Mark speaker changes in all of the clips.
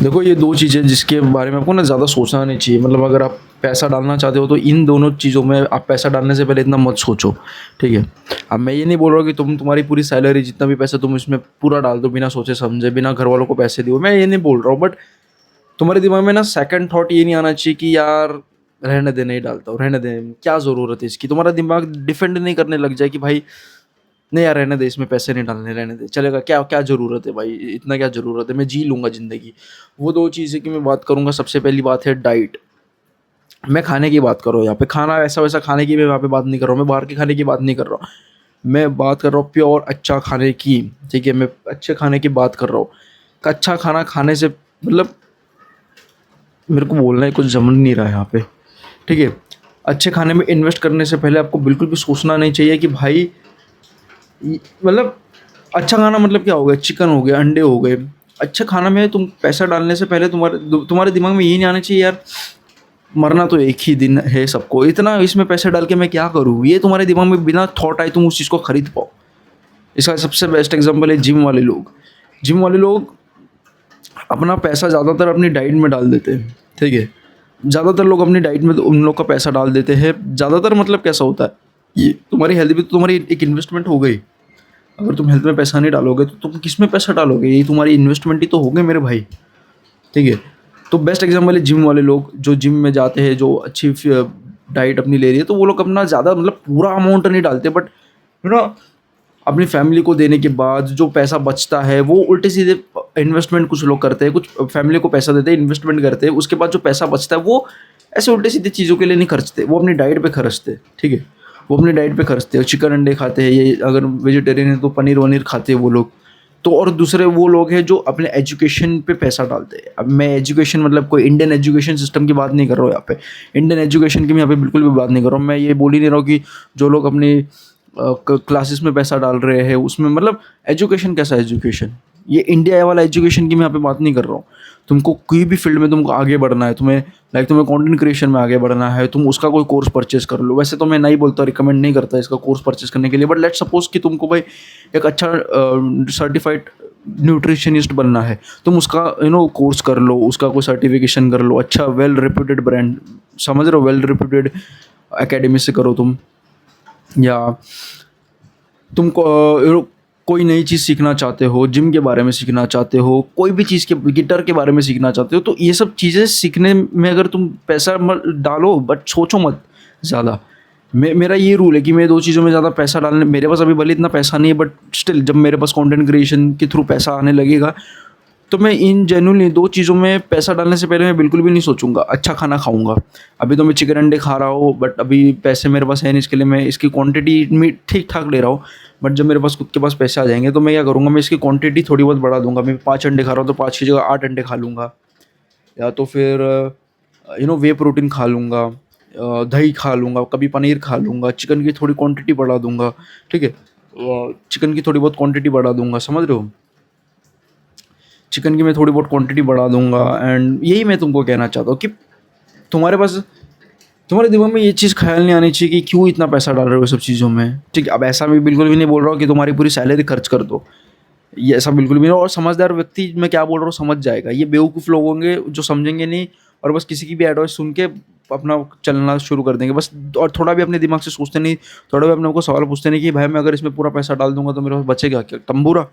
Speaker 1: देखो ये 2 चीज़ें जिसके बारे में आपको ना ज़्यादा सोचना नहीं चाहिए। मतलब अगर आप पैसा डालना चाहते हो तो इन दोनों चीज़ों में आप पैसा डालने से पहले इतना मत सोचो, ठीक है? अब मैं ये नहीं बोल रहा हूँ कि तुम्हारी पूरी सैलरी जितना भी पैसा तुम इसमें पूरा डाल दो बिना सोचे-समझे, बिना घरवालों को पैसे दो, मैं ये नहीं बोल रहा हूँ। बट तुम्हारे दिमाग में ना सेकंड थॉट ये नहीं आना चाहिए कि यार रहने दे, नहीं डालता हूँ, रहने दे, क्या ज़रूरत है इसकी? तुम्हारा दिमाग डिफेंड नहीं करने लग जाए कि भाई नहीं यार रहने दे, इसमें पैसे नहीं डालने, रहने दे, चलेगा, क्या क्या ज़रूरत है भाई, इतना क्या ज़रूरत है, मैं जी लूँगा ज़िंदगी। वो 2 चीज़ें की मैं बात करूँगा। सबसे पहली बात है डाइट। मैं खाने की बात कर रहा हूँ यहाँ पे, खाना ऐसा-वैसा खाने की मैं यहाँ पे बात नहीं कर रहा हूँ, मैं बाहर के खाने की बात नहीं कर रहा हूँ। मैं बात कर रहा हूँ प्योर अच्छा खाने की, ठीक है? मैं अच्छे खाने की बात कर रहा हूँ। अच्छा खाना खाने से मतलब मेरे को बोलना ही कुछ जम नहीं रहा है यहाँ पे, ठीक है? अच्छे खाने में इन्वेस्ट करने से पहले आपको बिल्कुल भी सोचना नहीं चाहिए कि भाई मतलब अच्छा खाना मतलब क्या हो गया, चिकन हो गया, अंडे हो गए। अच्छा खाना में तुम पैसा डालने से पहले तुम्हारे दिमाग में ये नहीं आना चाहिए यार मरना तो एक ही दिन है सबको, इतना इसमें पैसे डाल के मैं क्या करूँ? ये तुम्हारे दिमाग में बिना थॉट आए तुम उस चीज़ को खरीद पाओ। इसका सबसे बेस्ट एग्जांपल है जिम वाले लोग। जिम वाले लोग अपना पैसा ज़्यादातर अपनी डाइट में डाल देते हैं, ठीक है? ज़्यादातर लोग अपनी डाइट में उन लोग का पैसा डाल देते हैं। ज़्यादातर मतलब कैसा होता है, ये तुम्हारी हेल्थ भी तो तुम्हारी एक इन्वेस्टमेंट हो गई। अगर तुम हेल्थ में पैसा नहीं डालोगे तो तुम किस में पैसा डालोगे? ये तुम्हारी इन्वेस्टमेंट ही तो हो गई मेरे भाई, ठीक है? तो बेस्ट एग्जांपल है जिम वाले लोग, जो जिम में जाते हैं, जो अच्छी डाइट अपनी ले रही है, तो वो लोग अपना ज़्यादा मतलब पूरा अमाउंट नहीं डालते, बट अपनी फैमिली को देने के बाद जो पैसा बचता है वो उल्टे सीधे इन्वेस्टमेंट कुछ लोग करते हैं, कुछ फैमिली को पैसा देते हैं, इन्वेस्टमेंट करते हैं, उसके बाद जो पैसा बचता है वो ऐसे उल्टे सीधे चीज़ों के लिए नहीं खर्चते, वो अपनी डाइट पे खर्चते हैं, ठीक है? वो अपनी डाइट पे खर्चते हैं, चिकन अंडे खाते हैं, ये अगर वेजिटेरियन है तो पनीर वनीर खाते हैं वो लोग। तो और दूसरे वो लोग हैं जो अपने एजुकेशन पे पैसा डालते हैं। अब मैं एजुकेशन मतलब कोई इंडियन एजुकेशन सिस्टम की बात नहीं कर रहा हूँ यहाँ पे, इंडियन एजुकेशन की मैं यहाँ पे बिल्कुल भी बात नहीं कर रहा हूँ। मैं ये बोल ही नहीं रहा हूँ कि जो लोग अपनी क्लासेस में पैसा डाल रहे हैं उसमें मतलब एजुकेशन कैसा एजुकेशन, ये इंडिया वाला एजुकेशन की मैं यहाँ पे बात नहीं कर रहा हूँ। तुमको कोई भी फील्ड में तुमको आगे बढ़ना है, तुम्हें कंटेंट क्रिएशन में आगे बढ़ना है, तुम उसका कोई कोर्स परचेज कर लो। वैसे तो मैं नहीं बोलता, रिकमेंड नहीं करता इसका कोर्स परचेज करने के लिए, बट लेट्स सपोज कि तुमको भाई एक अच्छा सर्टिफाइड न्यूट्रिशनिस्ट बनना है, तुम उसका कोर्स कर लो, उसका कोई सर्टिफिकेशन कर लो, अच्छा वेल रिप्यूटेड ब्रांड, समझ रहे हो, वेल रिप्यूटेड एकेडमी से करो तुम। या तुमको कोई नई चीज़ सीखना चाहते हो, जिम के बारे में सीखना चाहते हो, कोई भी चीज़ के गिटार के बारे में सीखना चाहते हो, तो ये सब चीज़ें सीखने में अगर तुम पैसा मत डालो, बट सोचो मत ज़्यादा। मेरा ये रूल है कि मैं 2 चीज़ों में ज़्यादा पैसा डालने, मेरे पास अभी भले इतना पैसा नहीं है, बट स्टिल जब मेरे पास कंटेंट क्रिएशन के थ्रू पैसा आने लगेगा तो मैं इन जेन्युइनली 2 चीज़ों में पैसा डालने से पहले मैं बिल्कुल भी नहीं सोचूंगा। अच्छा खाना खाऊंगा, अभी तो मैं चिकन अंडे खा रहा हूँ, बट अभी पैसे मेरे पास है नहीं, इसके लिए मैं इसकी क्वांटिटी में ठीक ठाक ले रहा हूँ। बट जब मेरे पास खुद के पास पैसे आ जाएंगे तो मैं क्या करूँगा, मैं इसकी क्वांटिटी थोड़ी बहुत बढ़ा दूंगा। मैं 5 अंडे खा रहा हूँ तो 5 की जगह 8 अंडे खा लूँगा, या तो फिर वे प्रोटीन खा लूँगा, दही खा लूँगा, कभी पनीर खा लूँगा, चिकन की थोड़ी क्वांटिटी बढ़ा दूँगा, ठीक है? चिकन की थोड़ी बहुत क्वांटिटी बढ़ा दूँगा, समझ रहे हो? चिकन की मैं थोड़ी बहुत क्वांटिटी बढ़ा दूँगा। एंड यही मैं तुमको कहना चाहता हूँ कि तुम्हारे पास, तुम्हारे दिमाग में ये चीज़ ख़्याल नहीं आनी चाहिए कि क्यों इतना पैसा डाल रहे हो ये सब चीज़ों में, ठीक है? अब ऐसा मैं बिल्कुल भी नहीं बोल रहा हूँ कि तुम्हारी पूरी सैलरी खर्च कर दो, ये ऐसा बिल्कुल भी नहीं। और समझदार व्यक्ति मैं क्या बोल रहा हूँ समझ जाएगा, ये बेवकूफ़ लोग होंगे जो समझेंगे नहीं और बस किसी की भी एडवाइस सुन के अपना चलना शुरू कर देंगे बस, और थोड़ा भी अपने दिमाग से सोचते नहीं, थोड़ा भी अपने को सवाल पूछते नहीं कि भाई मैं अगर इसमें पूरा पैसा डाल दूंगा तो मेरे पास बचेगा क्या, तंबूरा?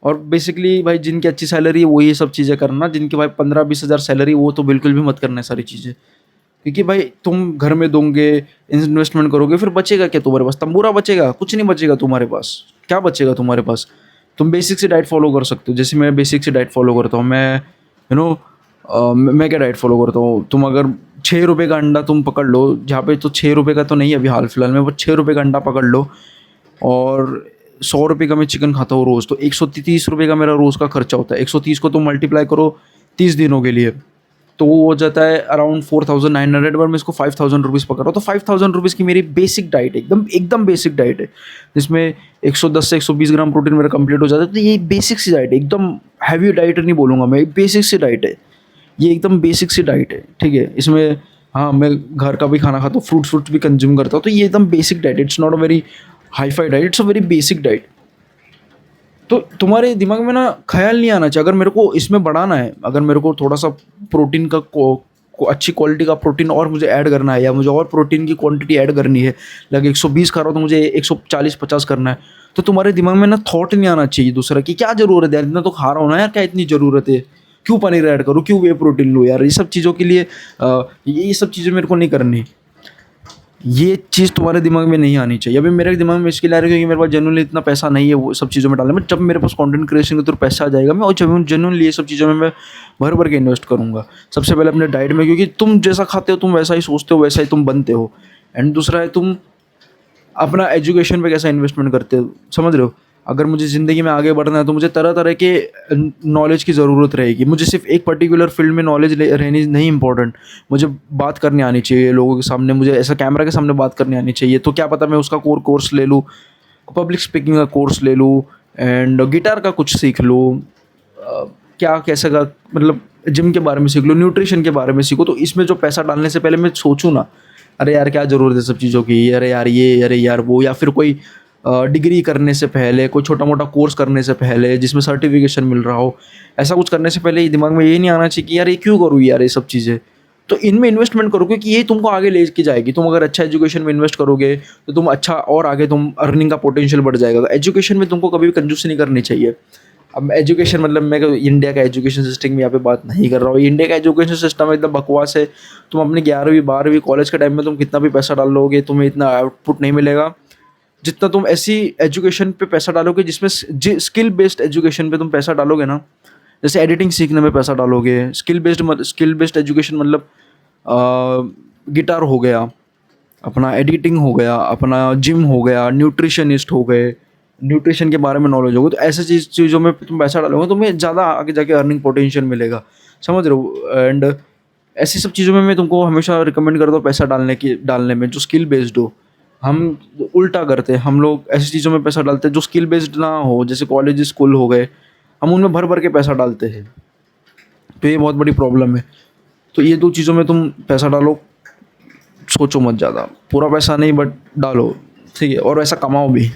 Speaker 1: और बेसिकली भाई जिनकी अच्छी सैलरी है वो ये सब चीज़ें करना, जिनकी भाई 15-20 हज़ार सैलरी वो तो बिल्कुल भी मत करना है सारी चीज़ें, क्योंकि भाई तुम घर में दोगे, इन्वेस्टमेंट करोगे, फिर बचेगा क्या तुम्हारे पास? तंबूरा बचेगा? कुछ नहीं बचेगा तुम्हारे पास। क्या बचेगा तुम्हारे पास? तुम बेसिक से डाइट फॉलो कर सकते हो, जैसे मैं बेसिक से डाइट फॉलो करता हूँ। मैं मैं क्या डाइट फॉलो करता हूँ, तुम अगर 6 रुपये का अंडा तुम पकड़ लो, जहाँ पे तो 6 रुपये का तो नहीं है अभी हाल फिलहाल में, बट 6 रुपये का अंडा पकड़ लो, और 100 रुपये का मैं चिकन खाता हूँ रोज़, तो 130 रुपये का मेरा रोज़ का खर्चा होता है। 130 को तुम मल्टीप्लाई करो 30 दिनों के लिए, तो वो हो जाता है अराउंड 4900, बट मैं इसको 5000 रुपीज़ पकड़ रहा हूँ। तो 5000 रुपीज़ की मेरी बेसिक डाइट है, एकदम एकदम बेसिक डाइट है, जिसमें 110 से 120 ग्राम प्रोटीन मेरा कंप्लीट हो जाता है। तो ये बेसिक सी डाइट है, एकदम हैवी डाइट नहीं बोलूँगा मैं, बेसिक सी डाइट है, ये एकदम बेसिक सी डाइट है, ठीक है? इसमें हाँ मैं घर का भी खाना खाता हूँ, फ्रूट्स भी कंज्यूम करता हूँ, तो ये एकदम basic diet, it's not a very hi fi diet, it's a very basic diet. तो तुम्हारे दिमाग में ना ख्याल नहीं आना चाहिए, अगर मेरे को इसमें बढ़ाना है, अगर मेरे को थोड़ा सा प्रोटीन का को अच्छी क्वालिटी का प्रोटीन और मुझे ऐड करना है, या मुझे और प्रोटीन की क्वांटिटी ऐड करनी है, लगे 120 खा रहा हूँ तो मुझे 140-50 करना है, तो तुम्हारे दिमाग में ना थॉट नहीं आना चाहिए दूसरा कि क्या ज़रूरत है यार, इतना तो खा रहा हूँ ना यार, क्या इतनी ज़रूरत है, क्यों पनीर ऐड करूँ, क्यों वे प्रोटीन लूँ यार, ये सब चीज़ों के लिए ये सब चीज़ें मेरे को नहीं करनी। ये चीज़ तुम्हारे दिमाग में नहीं आनी चाहिए। अभी मेरे दिमाग में इसके लिए आ रही है क्योंकि मेरे पास जेन्युइनली इतना पैसा नहीं है वो सब चीज़ों में डालने में। जब मेरे पास कंटेंट क्रिएशन के थ्रू पैसा आ जाएगा, मैं और जेन्युइनली ये सब चीज़ों में मैं भर भर के इन्वेस्ट करूँगा। सबसे पहले अपने डाइट में, क्योंकि तुम जैसा खाते हो तुम वैसा ही सोचते हो, वैसा ही तुम बनते हो। एंड दूसरा है तुम अपना एजुकेशन पे कैसा इन्वेस्टमेंट करते हो, समझ रहे हो। अगर मुझे ज़िंदगी में आगे बढ़ना है तो मुझे तरह तरह के नॉलेज की ज़रूरत रहेगी। मुझे सिर्फ एक पर्टिकुलर फील्ड में नॉलेज रहनी नहीं इंपॉर्टेंट, मुझे बात करनी आनी चाहिए लोगों के सामने, मुझे ऐसा कैमरा के सामने बात करनी आनी चाहिए। तो क्या पता मैं उसका कोर्स ले लूँ, पब्लिक स्पीकिंग का कोर्स ले लूँ, एंड गिटार का कुछ सीख लूँ, क्या कैसे का मतलब जिम के बारे में सीख लो, न्यूट्रिशन के बारे में सीखो। तो इसमें जो पैसा डालने से पहले मैं सोचूँ ना, अरे यार क्या ज़रूरत है सब चीज़ों की, अरे यार ये, अरे यार वो, या फिर कोई डिग्री करने से पहले, कोई छोटा मोटा कोर्स करने से पहले जिसमें सर्टिफिकेशन मिल रहा हो, ऐसा कुछ करने से पहले ये दिमाग में ये नहीं आना चाहिए कि यार ये क्यों करूँ यार ये सब चीज़ें। तो इनमें इन्वेस्टमेंट करो क्योंकि ये तुमको आगे ले के जाएगी। तुम अगर अच्छा एजुकेशन में इन्वेस्ट करोगे तो तुम अच्छा और आगे तुम अर्निंग का पोटेंशियल बढ़ जाएगा। तो एजुकेशन में तुमको कभी भी कंजूसी नहीं करनी चाहिए। अब एजुकेशन मतलब मैं इंडिया का एजुकेशन सिस्टम की यहाँ पे बात नहीं कर रहा हूँ। इंडिया का एजुकेशन सिस्टम एकदम बकवास है। तुम अपनी 11वीं 12वीं कॉलेज के टाइम में तुम कितना भी पैसा डाल लोगे, तुम्हें इतना आउटपुट नहीं मिलेगा जितना तुम ऐसी एजुकेशन पे पैसा डालोगे जिसमें स्किल बेस्ड एजुकेशन पे तुम पैसा डालोगे ना। जैसे एडिटिंग सीखने में पैसा डालोगे, स्किल बेस्ड एजुकेशन मतलब गिटार हो गया, अपना एडिटिंग हो गया, अपना जिम हो गया, न्यूट्रिशनिस्ट हो गए, न्यूट्रिशन के बारे में नॉलेज होगा, तो ऐसे चीज़ों में तुम पैसा डालोगे तो तुम्हें ज़्यादा आगे जाके अर्निंग पोटेंशियल मिलेगा, समझ रहे हो। एंड ऐसी सब चीज़ों में मैं तुमको हमेशा रिकमेंड करता हूँ पैसा डालने में जो स्किल बेस्ड हो। हम उल्टा करते हैं, हम लोग ऐसी चीज़ों में पैसा डालते हैं जो स्किल बेस्ड ना हो, जैसे कॉलेज स्कूल हो गए, हम उनमें भर भर के पैसा डालते हैं। तो ये बहुत बड़ी प्रॉब्लम है। तो ये दो चीज़ों में तुम पैसा डालो, सोचो मत ज़्यादा, पूरा पैसा नहीं बट डालो, ठीक है, और ऐसा कमाओ भी।